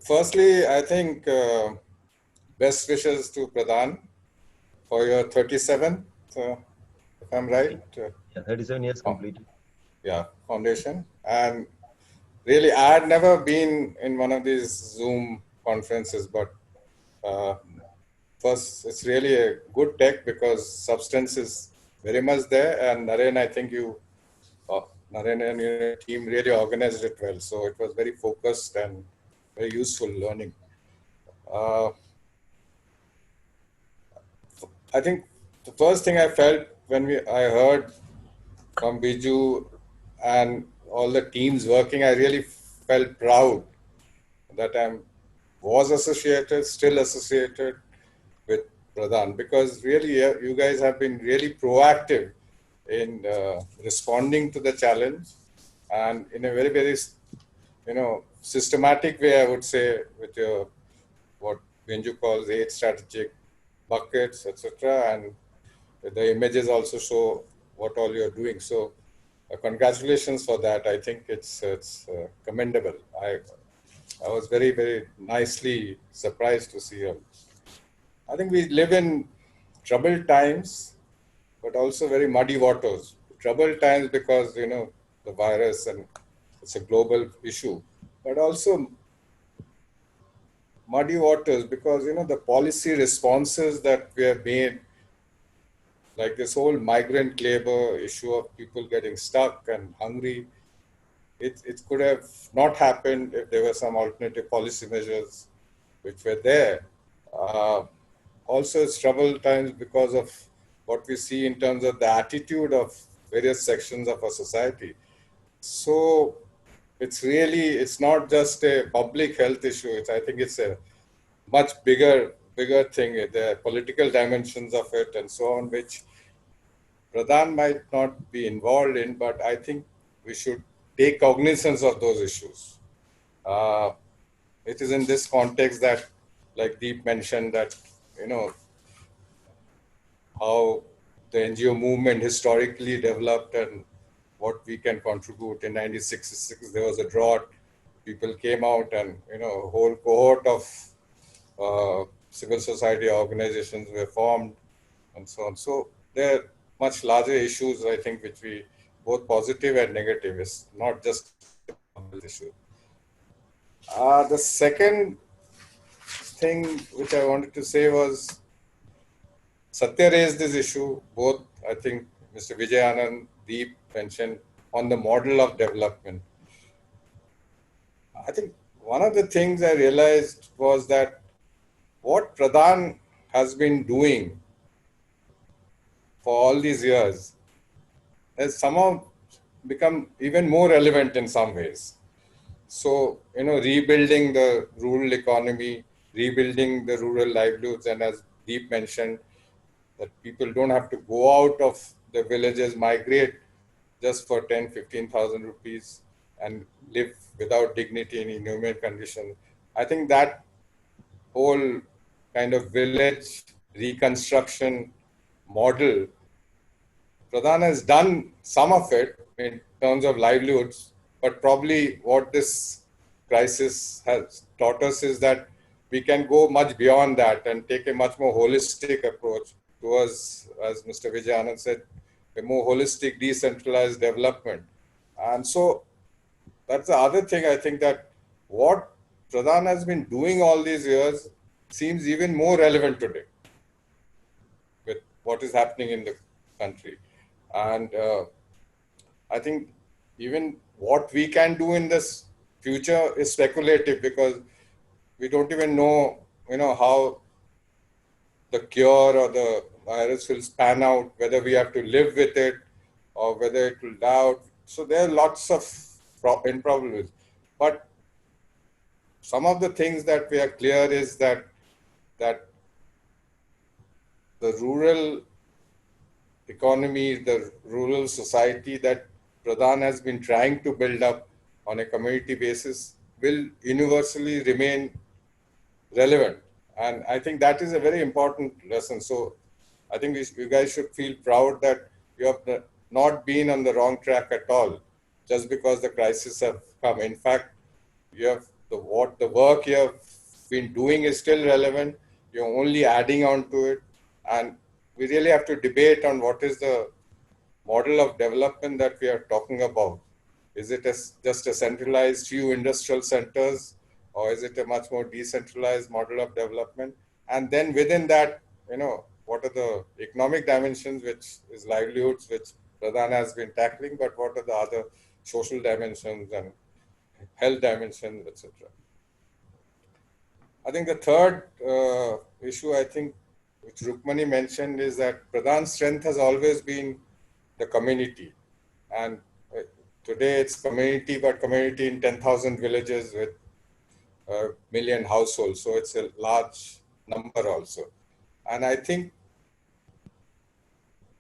Firstly, I think best wishes to Pradhan for your 37th, if I'm right. Yeah, 37 years Oh, completed. yeah, foundation. And really, I had never been in one of these Zoom conferences, but uh, first, it's really a good tech because substance is very much there. And Naren, I think uh, Naren and your team really organized it well. So it was very focused and very useful learning. Uh, I think the first thing I felt when I heard from Biju and all the teams working, I really felt proud that I was associated, still associated with Pradhan, because really you guys have been really proactive in responding to the challenge and in a very, very, systematic way, I would say, with your what Benju calls 8 strategic buckets, etc. And the images also show what all you're doing. So congratulations for that. I think it's commendable. I was very, very nicely surprised to see you. I think we live in troubled times, but also very muddy waters. Troubled times because the virus and it's a global issue, but also muddy waters because the policy responses that we have made, like this whole migrant labor issue of people getting stuck and hungry. It could have not happened if there were some alternative policy measures which were there. Uh, Also, it's troubled times because of what we see in terms of the attitude of various sections of our society. So it's not just a public health issue. I think it's a much bigger thing. The political dimensions of it and so on, which Pradhan might not be involved in, but I think we should take cognizance of those issues. Uh, it is in this context that, like Deep mentioned, that you know how the NGO movement historically developed and what we can contribute. In 1966, there was a drought. People came out, and a whole cohort of civil society organizations were formed, and so on. So there are much larger issues, I think, which we both positive and negative. It's not just a public health issue. The second thing which I wanted to say was Satya raised this issue. Both, I think, Mr. Vijay Anand, Deep mentioned on the model of development. I think one of the things I realized was that what Pradhan has been doing for all these years has somehow become even more relevant in some ways. So, rebuilding the rural economy, rebuilding the rural livelihoods, and as Deep mentioned, that people don't have to go out of the villages, migrate just for 10, 15,000 rupees and live without dignity in inhuman condition. I think that whole kind of village reconstruction model, Pradhan has done some of it in terms of livelihoods, but probably what this crisis has taught us is that we can go much beyond that and take a much more holistic approach towards, as Mr. Vijay Anand said, a more holistic, decentralized development. And so that's the other thing I think that what Pradhan has been doing all these years seems even more relevant today with what is happening in the country. And I think even what we can do in this future is speculative because we don't even know, how the cure or the virus will span out, whether we have to live with it or whether it will die out. So there are lots of improbables. But some of the things that we are clear is that the rural economy, the rural society that Pradhan has been trying to build up on a community basis will universally remain relevant. And I think that is a very important lesson. So I think you guys should feel proud that you have not been on the wrong track at all just because the crisis have come. In fact, you have what the work you have been doing is still relevant. You're only adding on to it. And we really have to debate on what is the model of development that we are talking about. Is it just a centralized few industrial centers, or is it a much more decentralized model of development? And then within that, what are the economic dimensions, which is livelihoods, which Pradhan has been tackling, but what are the other social dimensions and health dimensions, etc. I think the third issue, which Rukmani mentioned, is that Pradhan's strength has always been the community. And today it's community, but community in 10,000 villages with a million households. So it's a large number also. And I think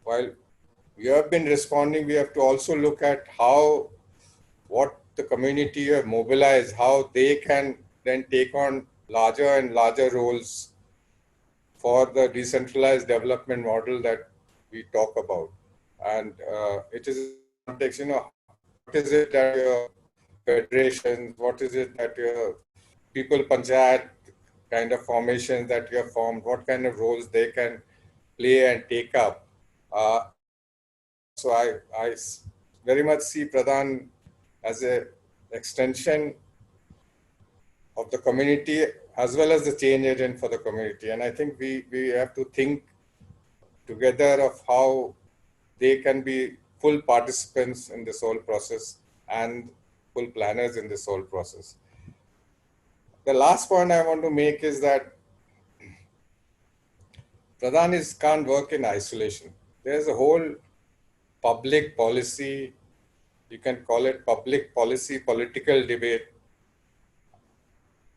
while we have been responding, we have to also look at what the community have mobilized, how they can then take on larger and larger roles for the decentralized development model that we talk about. And it is context, what is it that your federations, what is it that your people panchayat kind of formations that you have formed, what kind of roles they can play and take up. So I very much see Pradhan as a extension of the community as well as the change agent for the community. And I think we have to think together of how they can be full participants in this whole process and full planners in this whole process. The last point I want to make is that Pradhan can't work in isolation. There's a whole public policy, you can call it public policy, political debate.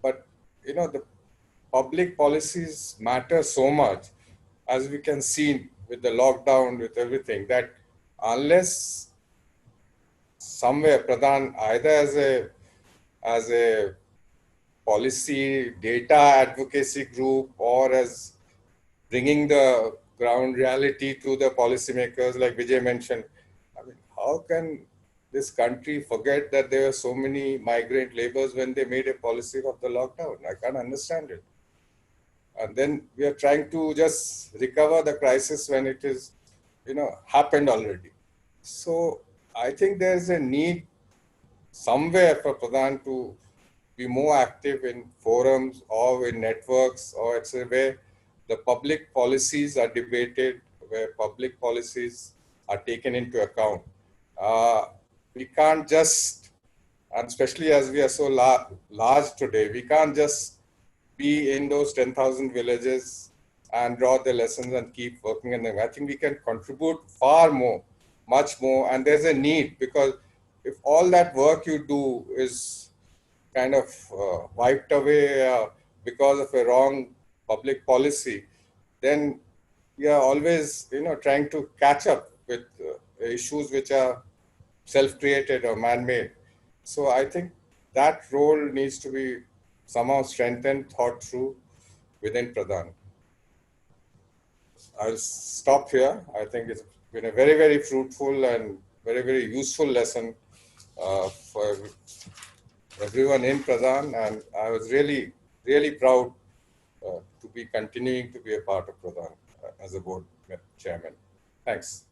But, the public policies matter so much, as we can see with the lockdown, with everything, that unless somewhere Pradhan, either as a policy data advocacy group or as bringing the ground reality to the policymakers, like Vijay mentioned, I mean, how can this country forget that there were so many migrant laborers when they made a policy of the lockdown? I can't understand it. And then we are trying to just recover the crisis when it is, happened already. So I think there's a need somewhere for Pradhan to be more active in forums or in networks, or it's a where the public policies are debated, where public policies are taken into account. We can't just, and especially as we are so large today, we can't just be in those 10,000 villages and draw the lessons and keep working on them. I think we can contribute far more, much more, and there's a need, because if all that work you do is kind of wiped away because of a wrong public policy, then we are always, trying to catch up with issues which are self-created or man-made. So I think that role needs to be somehow strengthened, thought through within Pradhan. I'll stop here. I think it's been a very, very fruitful and very, very useful lesson for everyone in Pradhan, and I was really, really proud to be continuing to be a part of Pradhan as a board chairman. Thanks.